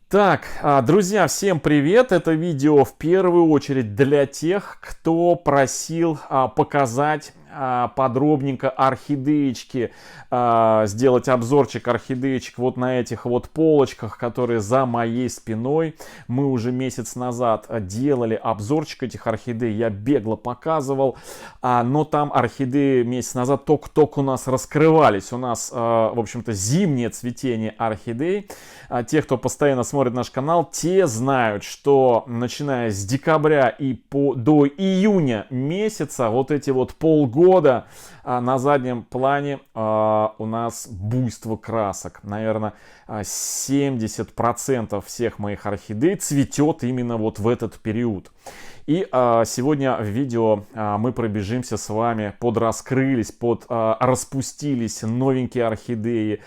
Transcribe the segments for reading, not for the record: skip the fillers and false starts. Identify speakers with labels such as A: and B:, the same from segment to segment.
A: Так, друзья, всем привет! Это видео в первую очередь для тех, кто просил показать подробненько орхидеечки, сделать обзорчик орхидеечек вот на этих вот полочках, которые за моей спиной. Мы уже месяц назад делали обзорчик этих орхидей, я бегло показывал, но там орхидеи месяц назад только-только у нас раскрывались. У нас, в общем-то, зимнее цветение орхидей. Те, кто постоянно смотрит наш канал, те знают, что начиная с декабря и до июня месяца, вот эти вот полгода, на заднем плане у нас буйство красок. Наверное, 70% всех моих орхидей цветет именно вот в этот период. И сегодня в видео мы пробежимся с вами, подраскрылись, распустились новенькие орхидеи.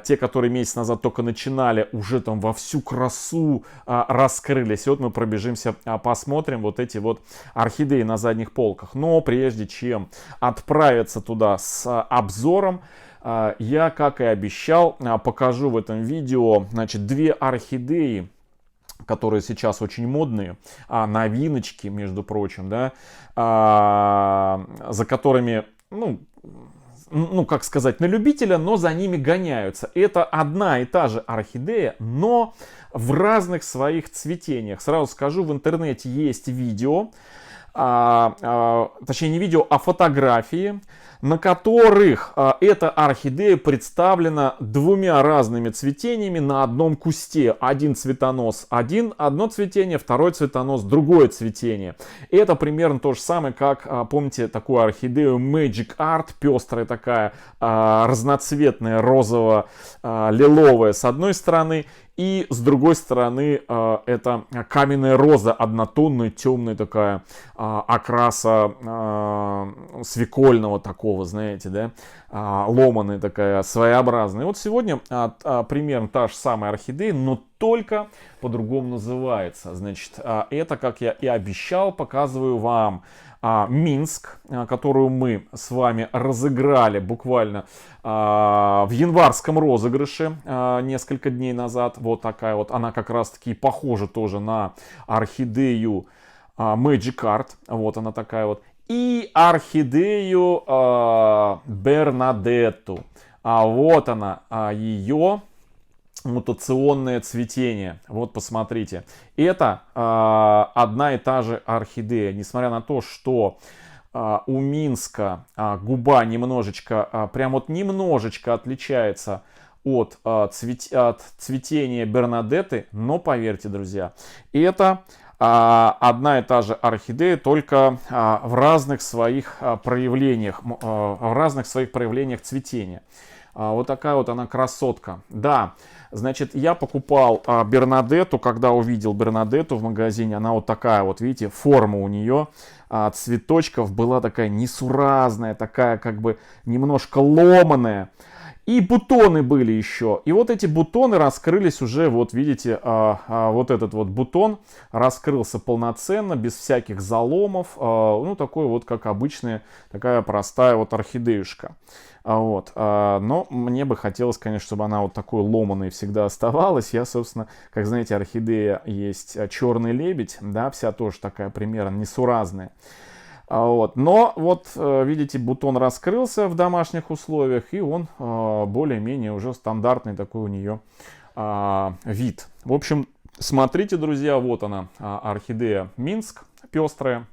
A: Те, которые месяц назад только начинали, уже там во всю красу раскрылись. И вот мы пробежимся, посмотрим вот эти вот орхидеи на задних полках. Но прежде чем отправиться туда с обзором, я, как и обещал, покажу в этом видео, значит, две орхидеи, которые сейчас очень модные, новиночки, между прочим, да, за которыми, ну, как сказать, на любителя, но за ними гоняются. Это одна и та же орхидея, но в разных своих цветениях. Сразу скажу, в интернете есть видео, точнее не видео, а фотографии, на которых эта орхидея представлена двумя разными цветениями на одном кусте. Один цветонос одно цветение, второй цветонос другое цветение. И это примерно то же самое, как, помните, такую орхидею Magic Art, пестрая такая, разноцветная, розово-лиловая с одной стороны. И с другой стороны, это каменная роза, однотонная, темная такая, окраса свекольного такого, знаете, да, ломаная такая, своеобразная. И вот сегодня примерно та же самая орхидея, но только по-другому называется. Значит, это, как я и обещал, показываю вам Минск, которую мы с вами разыграли буквально в январском розыгрыше несколько дней назад. Вот такая вот, она как раз таки похожа тоже на орхидею Magic Art. Вот она такая вот. И орхидею Бернадетту. Вот она, ее мутационное цветение. Вот посмотрите. Это одна и та же орхидея. Несмотря на то, что у Минска губа немножечко, прям вот немножечко отличается от цветения Бернадетты, но поверьте, друзья, это одна и та же орхидея, только в разных своих проявлениях, цветения. Вот такая вот она красотка. Да, значит, я покупал Бернадетту, когда увидел Бернадетту в магазине. Она вот такая вот, видите, форма у нее цветочков была такая несуразная, такая как бы немножко ломаная. И бутоны были еще. И вот эти бутоны раскрылись уже, вот видите, вот этот вот бутон раскрылся полноценно, без всяких заломов. Ну, такой вот, как обычная, такая простая вот орхидеюшка. Вот. Но мне бы хотелось, конечно, чтобы она вот такой ломаной всегда оставалась. Я, собственно, как знаете, орхидея есть черный лебедь, да, вся тоже такая примерно несуразная. Вот. Но вот, видите, бутон раскрылся в домашних условиях, и он более-менее уже стандартный такой у нее вид. В общем, смотрите, друзья, вот она, орхидея Минск, пестрая,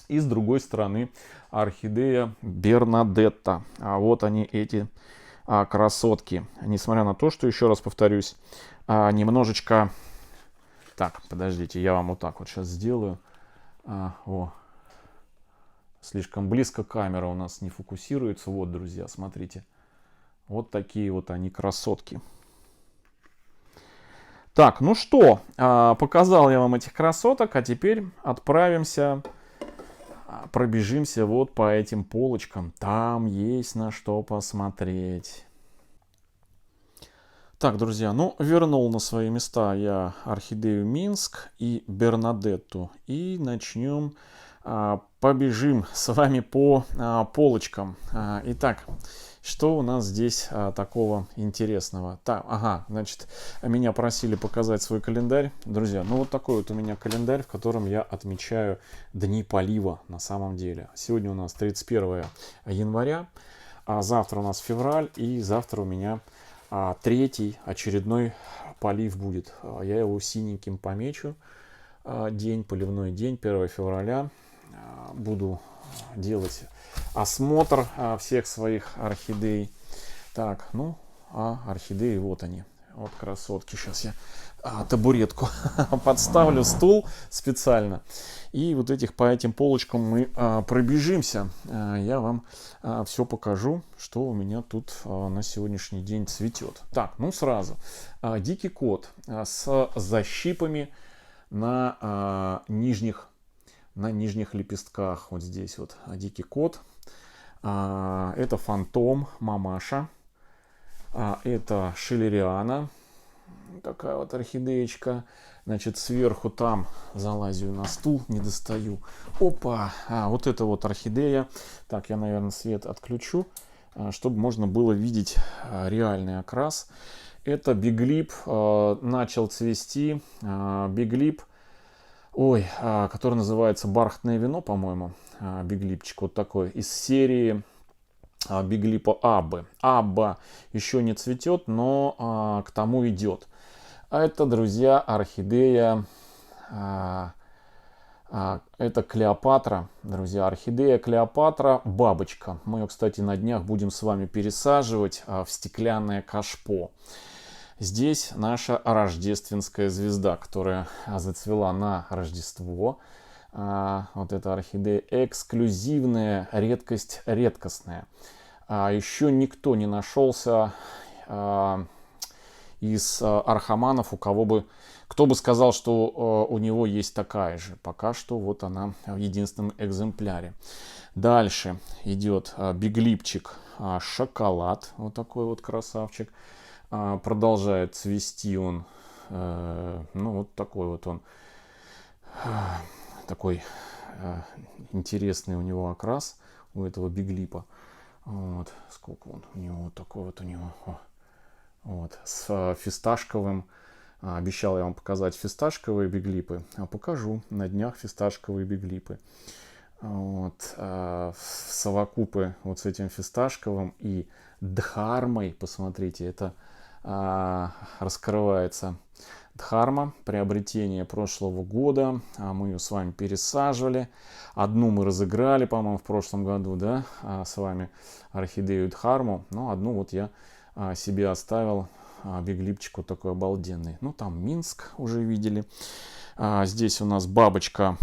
A: и с другой стороны орхидея Бернадетта. Вот они, эти красотки. Несмотря на то, что, еще раз повторюсь, немножечко... Так, подождите, я вам вот так вот сейчас сделаю. Слишком близко камера у нас не фокусируется. Вот, друзья, смотрите. Вот такие вот они красотки. Так, ну что, показал я вам этих красоток, а теперь отправимся, пробежимся вот по этим полочкам. Там есть на что посмотреть. Так, друзья, ну, вернул на свои места я орхидею Минск и Бернадетту. И начнем... Побежим с вами по полочкам. Итак, Что у нас здесь такого интересного? Так, ага, значит, меня просили показать свой календарь. Друзья, ну вот такой вот у меня календарь, в котором я отмечаю дни полива на самом деле. Сегодня у нас 31 января, а завтра у нас февраль, и завтра у меня третий очередной полив будет. Я его синеньким помечу. День, поливной день, 1 февраля. Буду делать осмотр всех своих орхидей. Так, ну, орхидеи, вот они. Вот красотки. Сейчас я табуретку подставлю, стул специально. И вот по этим полочкам мы пробежимся. Я вам все покажу, что у меня тут на сегодняшний день цветет. Так, ну сразу. Дикий кот с защипами на нижних лепестках. Вот здесь вот дикий кот. Это фантом, мамаша. Это шиллериана. Такая вот орхидеечка. Значит, сверху там залазю на стул, не достаю. Опа! Вот это вот орхидея. Так, я, наверное, свет отключу, чтобы можно было видеть реальный окрас. Это биглип. Начал цвести. Биглип. Ой, который называется «Бархатное вино», по-моему. Биглипчик вот такой. Из серии биглипа Аббы. Абба еще не цветет, но к тому идет. А это, друзья, орхидея. Это Клеопатра, друзья. Орхидея Клеопатра, бабочка. Мы ее, кстати, на днях будем с вами пересаживать в стеклянное кашпо. Здесь наша рождественская звезда, которая зацвела на Рождество. Вот эта орхидея эксклюзивная, редкость редкостная. Еще никто не нашелся из архаманов, кто бы сказал, что у него есть такая же. Пока что вот она в единственном экземпляре. Дальше идет биглипчик шоколад. Вот такой вот красавчик. Продолжает цвести он. Ну вот такой вот он. Такой интересный у него окрас, у этого биглипа. Вот, сколько он у него, вот такой вот у него. Вот, с фисташковым. Обещал я вам показать фисташковые биглипы. Покажу на днях фисташковые биглипы. Вот, совокупы вот с этим фисташковым и дхармой. Посмотрите, это раскрывается. Дхарма, приобретение прошлого года. Мы ее с вами пересаживали. Одну мы разыграли, по-моему, в прошлом году, да, с вами орхидею Дхарму. Но одну вот я себе оставил. Биглипчик вот такой обалденный. Ну, там Минск уже видели. Здесь у нас бабочка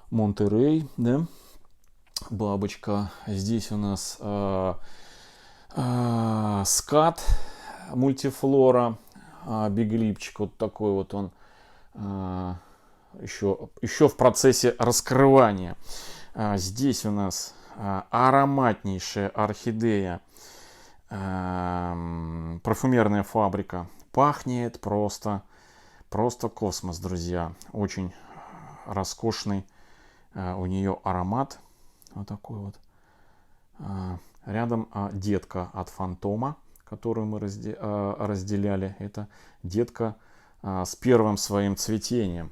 A: Монтерей, да, бабочка. Здесь у нас скат мультифлора, биглипчик вот такой вот он, еще в процессе раскрывания. Здесь у нас ароматнейшая орхидея, парфюмерная фабрика. Пахнет просто космос, друзья. Очень роскошный у нее аромат. Вот такой вот. Рядом детка от фантома, которую мы разделяли. Это детка с первым своим цветением.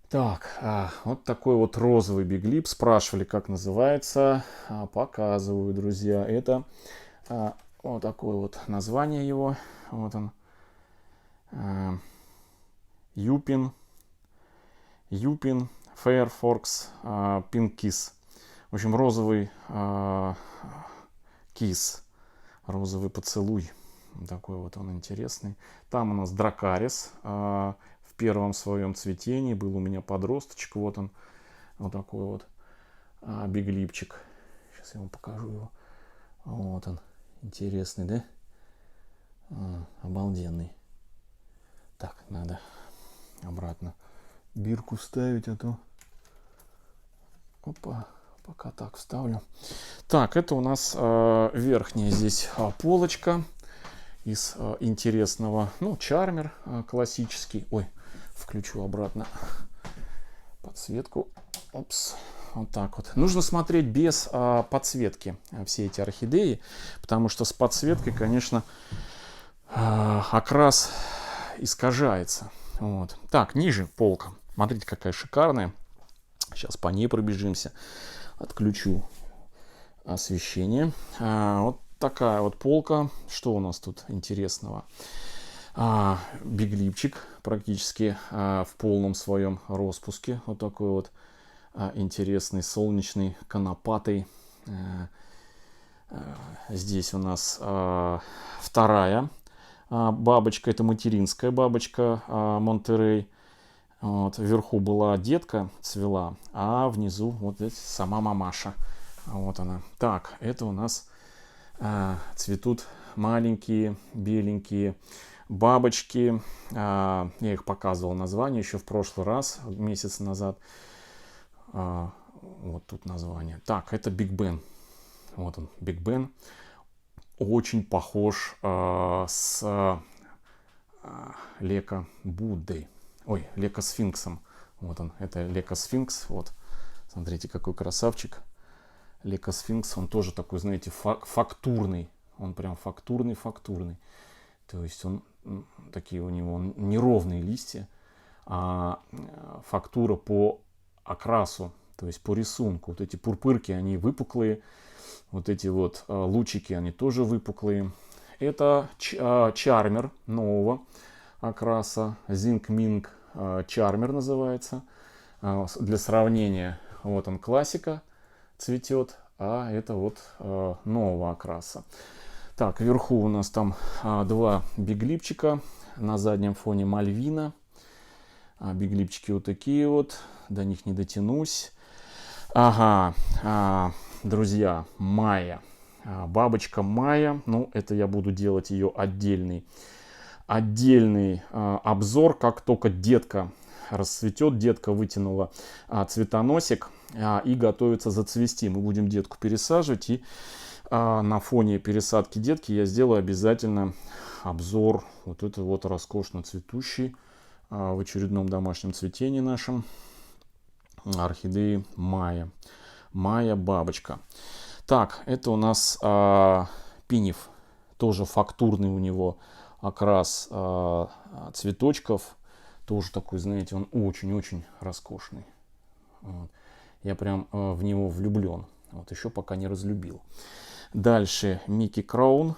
A: Так, вот такой вот розовый биглип. Спрашивали, как называется. Показываю, друзья. Это вот такое вот название его. Вот он. Юпин Firefox Pink Kiss. В общем, розовый кис. Розовый поцелуй. Такой вот он интересный. Там у нас дракарис в первом своем цветении. Был у меня подросточек. Вот он. Вот такой вот биглипчик. Сейчас я вам покажу его. Вот он. Интересный, да? Обалденный. Так, надо обратно бирку ставить, а то... Опа. Пока так вставлю. Так, это у нас верхняя здесь полочка из интересного. Ну, чармер классический. Ой, включу обратно подсветку. Опс. Вот так вот. Нужно смотреть без подсветки все эти орхидеи, потому что с подсветкой, конечно, окрас искажается. Вот. Так, ниже полка. Смотрите, какая шикарная. Сейчас по ней пробежимся. Отключу освещение. Вот такая вот полка. Что у нас тут интересного? Биглипчик практически в полном своем распуске. Вот такой вот интересный, солнечный, конопатый. Здесь у нас вторая бабочка. Это материнская бабочка Монтерей. Вот, вверху была детка, цвела, а внизу вот здесь сама мамаша. Вот она. Так, это у нас цветут маленькие беленькие бабочки. Я их показывал название еще в прошлый раз, месяц назад. Вот тут название. Так, это Биг Бен. Вот он, Биг Бен. Очень похож с Лека Буддой. Ой, Лека Сфинксом. Вот он, это Лека Сфинкс. Вот, смотрите, какой красавчик. Лека Сфинкс, он тоже такой, знаете, фактурный. Он прям фактурный. То есть он, такие у него неровные листья, а фактура по окрасу, то есть по рисунку. Вот эти пурпырки, они выпуклые. Вот эти вот лучики, они тоже выпуклые. Это чармер нового окраса. Zinc Mink Charmer называется. Для сравнения, вот он классика цветет, а это вот нового окраса. Так, вверху у нас там два биглипчика. На заднем фоне Мальвина. Биглипчики вот такие вот. До них не дотянусь. Ага, друзья, Майя. Бабочка Майя. Ну, это я буду делать ее отдельный обзор, как только детка расцветет. Детка вытянула цветоносик и готовится зацвести. Мы будем детку пересаживать, и на фоне пересадки детки я сделаю обязательно обзор вот этой вот роскошно цветущей в очередном домашнем цветении нашем орхидеи Майя. Майя бабочка. Так, это у нас пинев. Тоже фактурный у него окрас цветочков. Тоже такой, знаете, он очень-очень роскошный. Вот. Я прям в него влюблен. Вот еще пока не разлюбил. Дальше Микки Кроун.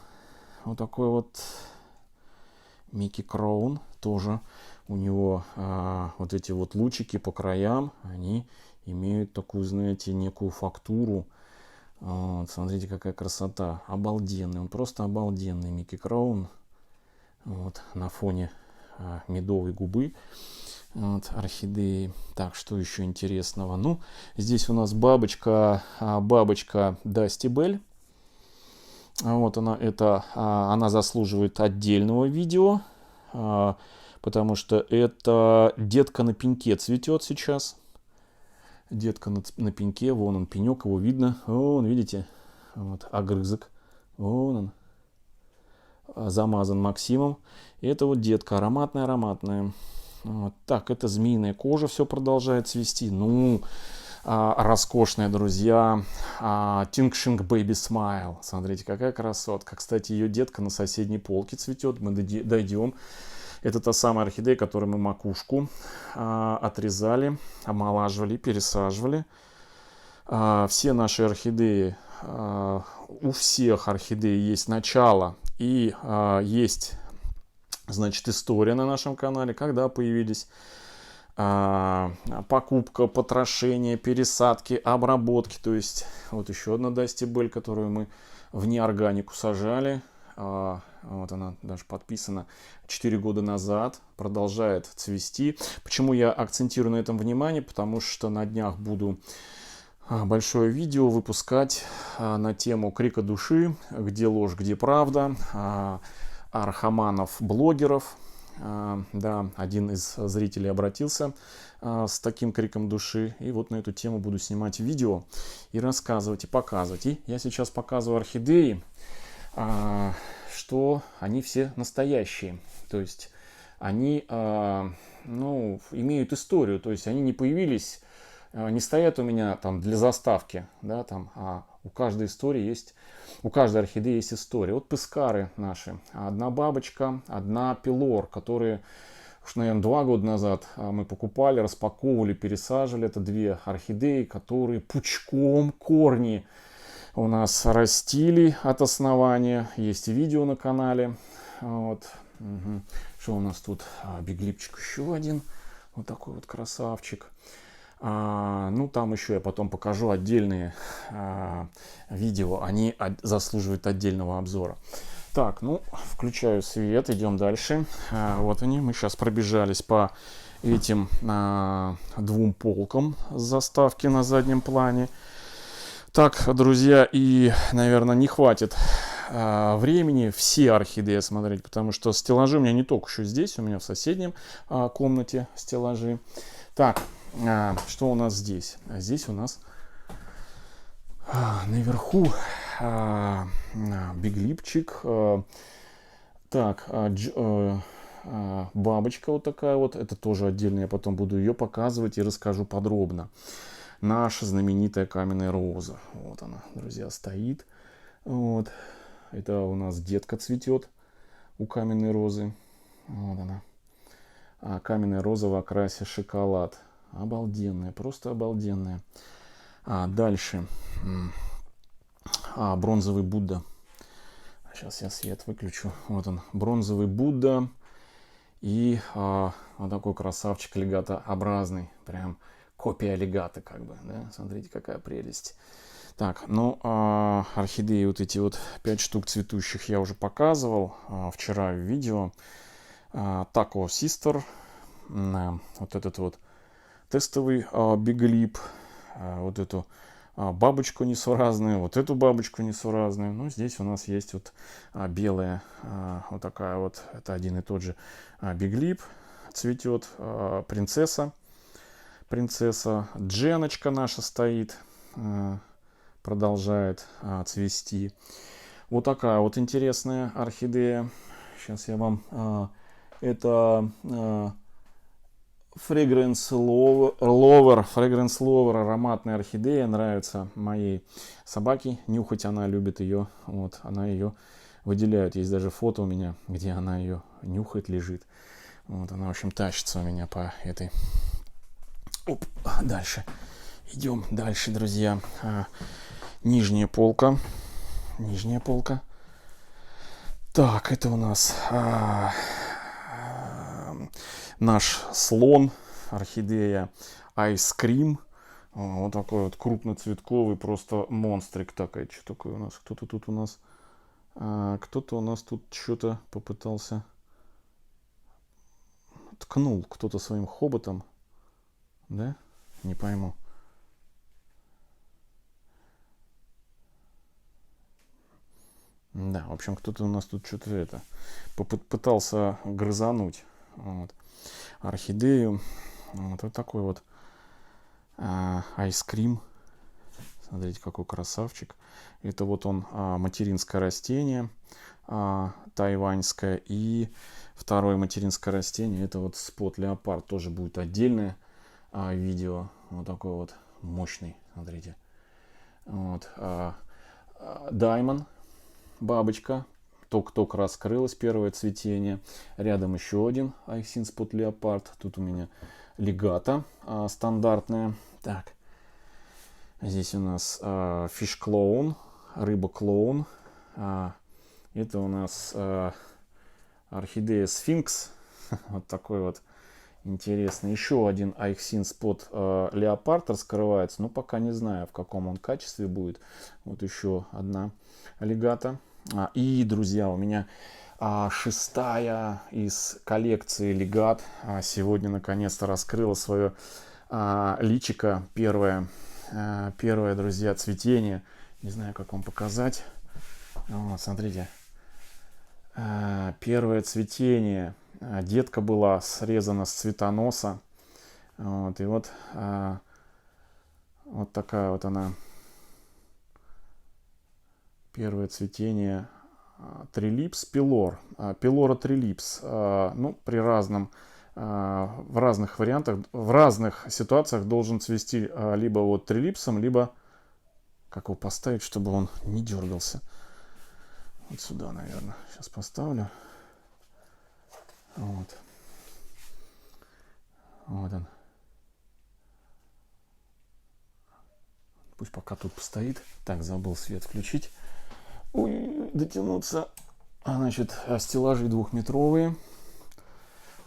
A: Вот такой вот Микки Кроун. Тоже у него вот эти вот лучики по краям, они имеют такую, знаете, некую фактуру. Вот, смотрите, какая красота. Обалденный. Он просто обалденный Микки Кроун. Вот, на фоне медовой губы. Вот, орхидеи. Так, что еще интересного? Ну, здесь у нас бабочка Dusty Bell. Вот она, она заслуживает отдельного видео, потому что это детка на пеньке цветет сейчас. Детка на пеньке, вон он пенек, его видно. Вон, видите, вот огрызок. Вон он, замазан Максимом. И это вот детка ароматная. Вот. Так, это змеиная кожа, все продолжает цвести. Ну, роскошная, друзья. Тинкшинг Baby Smile. Смотрите, какая красотка. Кстати, ее детка на соседней полке цветет. Мы дойдем. Это та самая орхидея, которой мы макушку отрезали, омолаживали, пересаживали. Все наши орхидеи, у всех орхидей есть начало и есть, значит, история на нашем канале, когда появились покупка, потрошение, пересадки, обработки. То есть вот еще одна Dusty Bell, которую мы в неорганику сажали. Вот она даже подписана 4 года назад, продолжает цвести. Почему я акцентирую на этом внимание? Потому что на днях буду большое видео выпускать на тему крика души, где ложь, где правда, архаманов-блогеров. Да, один из зрителей обратился с таким криком души, и вот на эту тему буду снимать видео и рассказывать, и показывать. И я сейчас показываю орхидеи, что они все настоящие, то есть они, ну, имеют историю, то есть они не появились не стоят у меня там для заставки, да, там, у каждой истории есть, у каждой орхидеи есть история. Вот пескары наши. Одна бабочка, одна пилор, которые, уж, наверное, 2 года назад мы покупали, распаковывали, пересаживали. Это две орхидеи, которые пучком корни у нас растили от основания. Есть видео на канале. Вот. Угу. Что у нас тут? Биглипчик еще один. Вот такой вот красавчик. Ну, там еще я потом покажу отдельные видео. Они заслуживают отдельного обзора. Так, ну, включаю свет, идем дальше. Вот они, мы сейчас пробежались по этим 2 полкам с заставки на заднем плане. Так, друзья, и, наверное, не хватит времени все орхидеи смотреть, потому что стеллажи у меня не только еще здесь, у меня в соседнем комнате стеллажи. Так, что у нас здесь? Здесь у нас наверху биглипчик. Так, бабочка вот такая вот. Это тоже отдельно, я потом буду ее показывать и расскажу подробно. Наша знаменитая каменная роза. Вот она, друзья, стоит. Вот. Это у нас детка цветет у каменной розы. Вот она. Каменная роза в окрасе шоколад. Обалденная, просто обалденная. Дальше. Бронзовый Будда. Сейчас я свет выключу. Вот он, бронзовый Будда. И вот такой красавчик легатообразный. Прям копия легаты, как бы. Да? Смотрите, какая прелесть. Так, ну, орхидеи вот эти вот 5 штук цветущих я уже показывал вчера в видео. Тако Систер. Вот этот вот тестовый биглип. Вот эту бабочку несуразную, вот эту бабочку несуразную. Ну, здесь у нас есть вот белая, вот такая вот, это один и тот же биглип цветет, принцесса Дженочка наша стоит, продолжает цвести. Вот такая вот интересная орхидея. Сейчас я вам, это Fragrance Lover, ароматная орхидея, нравится моей собаке, нюхать она любит ее, вот, она ее выделяет, есть даже фото у меня, где она ее нюхает, лежит, вот, она, в общем, тащится у меня по этой, дальше, идем дальше, друзья, нижняя полка, так, это у нас наш слон, орхидея Ice Cream. Вот такой вот крупноцветковый, просто монстрик такой. Что такое у нас? Кто-то тут у нас... кто-то у нас тут что-то попытался... Ткнул кто-то своим хоботом. Да? Не пойму. Да, в общем, кто-то у нас тут что-то это... Пытался грызануть. Вот. Орхидею. Вот такой вот айскрим. Смотрите, какой красавчик. Это вот он, материнское растение тайваньское. И второе материнское растение, это вот спот леопард. Тоже будет отдельное видео. Вот такой вот мощный. Смотрите. Вот. Даймон, бабочка. Только раскрылось первое цветение. Рядом еще один Айхсин Спот Леопард. Тут у меня легата стандартная. Так. Здесь у нас фиш-клоун, рыба-клоун. Это у нас орхидея Сфинкс. Вот такой вот интересный. Еще один Айхсин Спот Леопард раскрывается. Но пока не знаю, в каком он качестве будет. Вот еще одна легата. И, друзья, у меня 6-я из коллекции легат. Сегодня наконец-то раскрыла свое личико. Первое, друзья, цветение. Не знаю, как вам показать. Вот, смотрите. Первое цветение. Детка была срезана с цветоноса. Вот, и вот, вот такая вот она. Первое цветение трилипс пилор. Пилора трилипс. Ну, при разном в разных вариантах, в разных ситуациях должен цвести либо вот трилипсом, либо как его поставить, чтобы он не дергался. Вот сюда, наверное, сейчас поставлю. Вот. Вот он. Пусть пока тут постоит. Так, забыл свет включить. Ой, дотянуться. Значит, стеллажи двухметровые.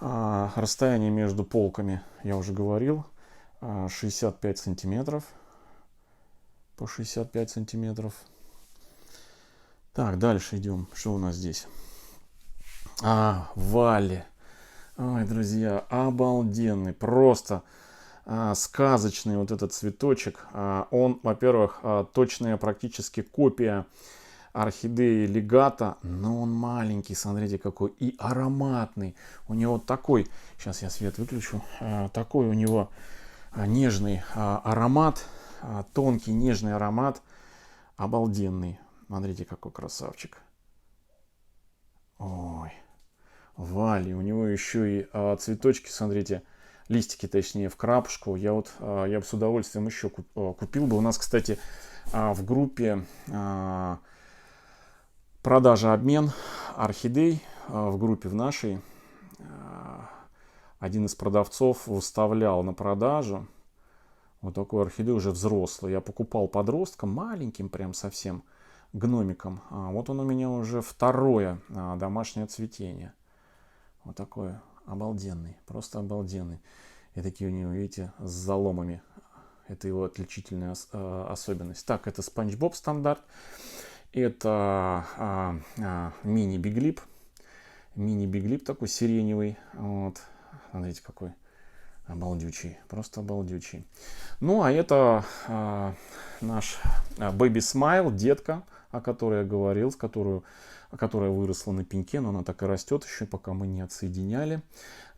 A: Расстояние между полками, я уже говорил, 65 сантиметров. По 65 сантиметров. Так, дальше идем. Что у нас здесь? Валли. Ой, друзья, обалденный. Просто сказочный вот этот цветочек. Он, во-первых, точная практически копия орхидеи легато, но он маленький, смотрите какой, и ароматный. У него такой, сейчас я свет выключу, такой у него нежный аромат, тонкий нежный аромат, обалденный. Смотрите, какой красавчик. Ой, Вали, у него еще и цветочки, смотрите, листики, точнее, в крапушку. Я бы с удовольствием еще купил бы. У нас, кстати, в группе продажа-обмен орхидей, в группе в нашей, один из продавцов выставлял на продажу вот такую орхидею уже взрослую. Я покупал подростком, маленьким прям совсем, гномиком. Вот он у меня уже второе домашнее цветение. Вот такой обалденный, просто обалденный. И такие у него, видите, с заломами. Это его отличительная особенность. Так, это Спанч Боб стандарт. Это мини-биглип. Мини-биглип такой сиреневый. Вот. Смотрите, какой обалдючий. Просто обалдючий. Ну, а это наш Baby Smile, детка, о которой я говорил, которая выросла на пеньке, но она так и растет еще, пока мы не отсоединяли.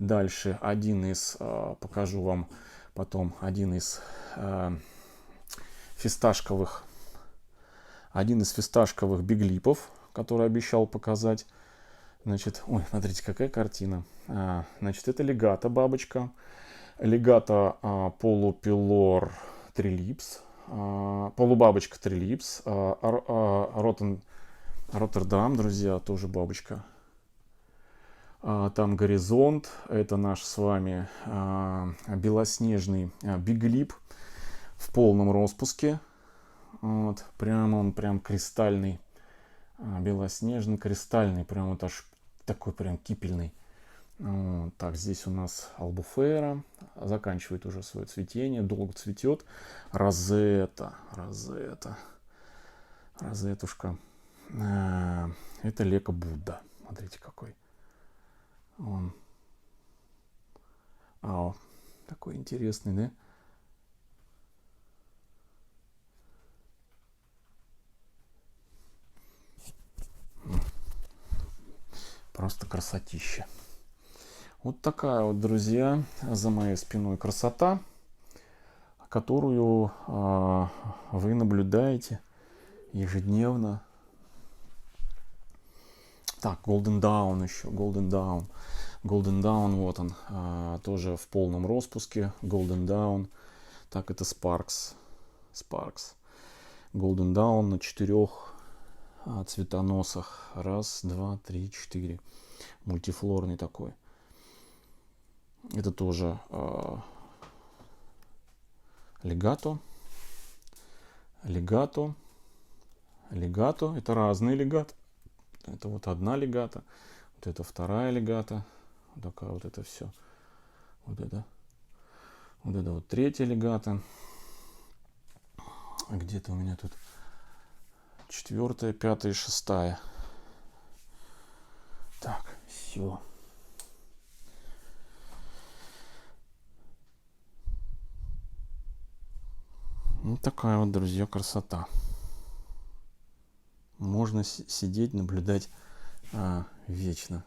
A: Дальше покажу вам потом один из фисташковых биглипов, который обещал показать. Значит, ой, смотрите, какая картина. Значит, это легато бабочка. Легато полупилор трилипс. Полубабочка трилипс. Роттердам, друзья, тоже бабочка. Там горизонт. Это наш с вами белоснежный биглип в полном распуске. Вот, он прям кристальный, белоснежный, кристальный, прям вот аж такой прям кипельный. Вот, так, здесь у нас албуфера, заканчивает уже свое цветение, долго цветет. Розетушка. Это Лека Будда, смотрите какой. Он такой интересный, да? Просто красотища. Вот такая вот, друзья, за моей спиной красота, которую вы наблюдаете ежедневно. Так, Golden Dawn еще, Golden Dawn, вот он, тоже в полном распуске, Golden Dawn. Так, это Sparks. Golden Dawn на 4 цветоносах. 1, 2, 3, 4. Мультифлорный такой. Это тоже легато. Это разные легато. Это вот одна легато. Вот это вторая легато. Вот такая вот это все. Вот это вот третья легато. Где-то у меня тут 4, 5 и 6. Так, все. Вот такая вот, друзья, красота. Можно сидеть, наблюдать вечно.